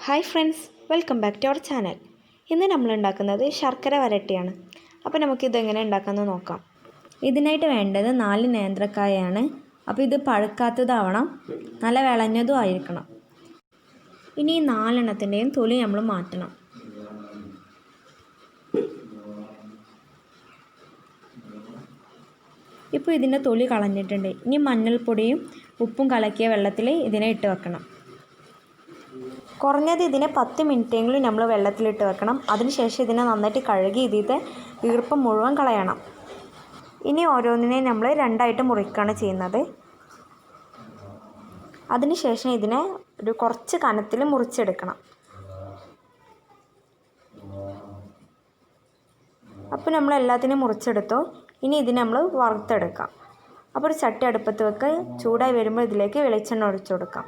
Hi friends, welcome back to our channel. ഇന്ന് നമ്മൾ ഉണ്ടാക്കുന്നത് ശർക്കര വരട്ടിയാണ്. അപ്പോൾ നമുക്കിതെങ്ങനെ ഉണ്ടാക്കാമെന്ന് നോക്കാം. ഇതിനായിട്ട് വേണ്ടത് 4 നേന്ത്രക്കായാണ്. അപ്പോൾ ഇത് പഴുക്കാത്തതാവണം, നല്ല വിളഞ്ഞതും ആയിരിക്കണം. ഇനി ഈ 4 എണ്ണത്തിൻ്റെയും തൊലി നമ്മൾ മാറ്റണം. ഇപ്പോൾ ഇതിൻ്റെ തൊലി കളഞ്ഞിട്ടുണ്ട്. ഇനി മഞ്ഞൾപ്പൊടിയും ഉപ്പും കലക്കിയ വെള്ളത്തിൽ ഇതിനെ ഇട്ട് വെക്കണം. കുറഞ്ഞത് ഇതിനെ 10 മിനിറ്റെങ്കിലും നമ്മൾ വെള്ളത്തിലിട്ട് വെക്കണം. അതിനുശേഷം ഇതിനെ നന്നായിട്ട് കഴുകി ഇതിൻ്റെ ഈർപ്പം മുഴുവൻ കളയണം. ഇനി ഓരോന്നിനെയും നമ്മൾ 2ആയിട്ട് മുറിക്കുകയാണ് ചെയ്യുന്നത്. അതിനുശേഷം ഇതിനെ ഒരു കുറച്ച് കനത്തിൽ മുറിച്ചെടുക്കണം. അപ്പോൾ നമ്മൾ എല്ലാത്തിനെയും മുറിച്ചെടുത്തു. ഇനി ഇതിനെ നമ്മൾ വറുത്തെടുക്കാം. അപ്പോൾ ഒരു ചട്ടി അടുപ്പത്ത് വെക്കുക. ചൂടായി വരുമ്പോൾ ഇതിലേക്ക് വെളിച്ചെണ്ണ ഒഴിച്ചു കൊടുക്കാം.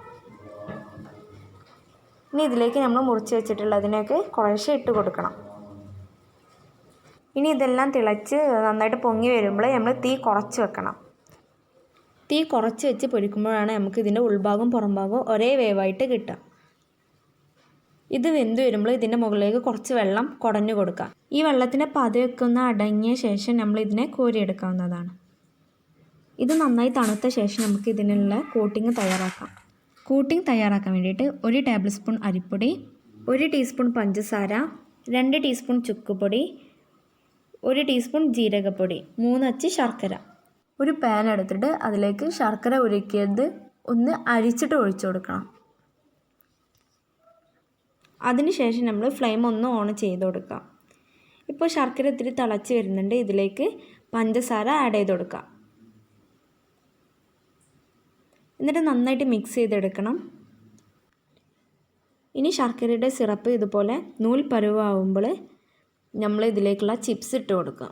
ഇനി ഇതിലേക്ക് നമ്മൾ മുറിച്ച് വെച്ചിട്ടുള്ളതിനൊക്കെ കുറേശ്ശെ ഇട്ട് കൊടുക്കണം. ഇനി ഇതെല്ലാം തിളച്ച് നന്നായിട്ട് പൊങ്ങി വരുമ്പോൾ നമ്മൾ തീ കുറച്ച് വെക്കണം. തീ കുറച്ച് വെച്ച് പൊരിക്കുമ്പോഴാണ് നമുക്ക് ഇതിൻ്റെ ഉൾഭാഗവും പുറംഭാഗവും ഒരേ വേവായിട്ട് കിട്ടുക. ഇത് വെന്ത് വരുമ്പോൾ ഇതിൻ്റെ മുകളിലേക്ക് കുറച്ച് വെള്ളം കുടഞ്ഞു കൊടുക്കുക. ഈ വെള്ളത്തിൻ്റെ പതയൊക്കെ ഒന്ന് അടങ്ങിയ ശേഷം നമ്മൾ ഇതിനെ കോരിയെടുക്കാവുന്നതാണ്. ഇത് നന്നായി തണുത്ത ശേഷം നമുക്ക് ഇതിനുള്ള കോട്ടിങ് തയ്യാറാക്കാം. കോട്ടിങ് തയ്യാറാക്കാൻ വേണ്ടിയിട്ട് 1 ടേബിൾ സ്പൂൺ അരിപ്പൊടി, 1 ടീസ്പൂൺ പഞ്ചസാര, 2 ടീസ്പൂൺ ചുക്കുപൊടി, 1 ടീസ്പൂൺ ജീരകപ്പൊടി, 3 അച്ച് ശർക്കര. ഒരു പാൻ എടുത്തിട്ട് അതിലേക്ക് ശർക്കര ഉരുക്കിയത് ഒന്ന് അരിച്ചിട്ട് ഒഴിച്ചു കൊടുക്കണം. അതിനുശേഷം നമ്മൾ ഫ്ലെയിം ഒന്ന് ഓൺ ചെയ്ത് കൊടുക്കാം. ഇപ്പോൾ ശർക്കര ഇത്തിരി തിളച്ച് വരുന്നുണ്ട്. ഇതിലേക്ക് പഞ്ചസാര ആഡ് ചെയ്ത് കൊടുക്കാം. എന്നിട്ട് നന്നായിട്ട് മിക്സ് ചെയ്തെടുക്കണം. ഇനി ശർക്കരയുടെ സിറപ്പ് ഇതുപോലെ നൂൽ പരുവാകുമ്പോൾ നമ്മൾ ഇതിലേക്കുള്ള ചിപ്സ് ഇട്ട് കൊടുക്കുക.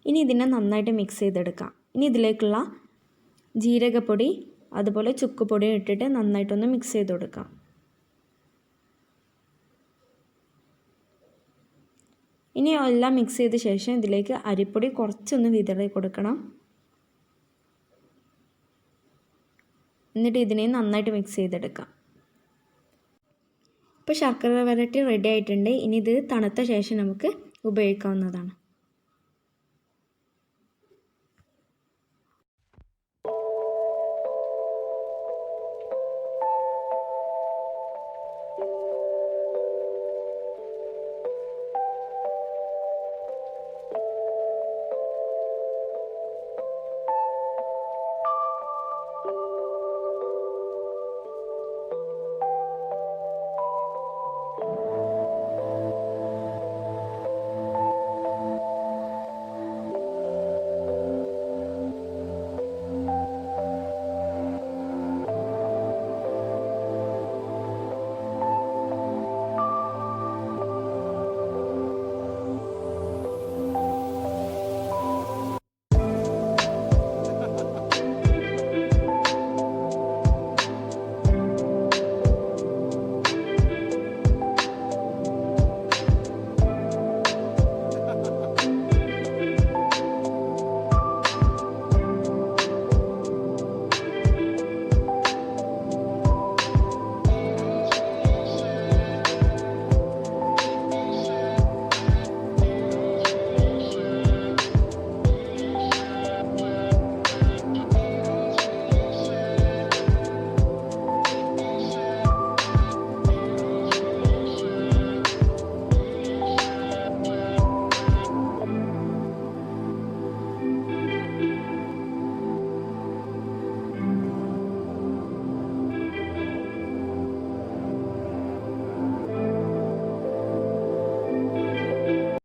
ഇനി ഇതിനെ നന്നായിട്ട് മിക്സ് ചെയ്തെടുക്കാം. ഇനി ഇതിലേക്കുള്ള ജീരകപ്പൊടി അതുപോലെ ചുക്കുപൊടി ഇട്ടിട്ട് നന്നായിട്ടൊന്ന് മിക്സ് ചെയ്ത് കൊടുക്കാം. ഇനി എല്ലാം മിക്സ് ചെയ്ത ശേഷം ഇതിലേക്ക് അരിപ്പൊടി കുറച്ചൊന്ന് വിതറി കൊടുക്കണം. എന്നിട്ട് ഇതിനെ നന്നായിട്ട് മിക്സ് ചെയ്തെടുക്കാം. ഇപ്പോൾ ശർക്കര വരട്ടി റെഡി ആയിട്ടുണ്ട്. ഇനി ഇത് തണുത്ത ശേഷം നമുക്ക് ഉപയോഗിക്കാവുന്നതാണ്.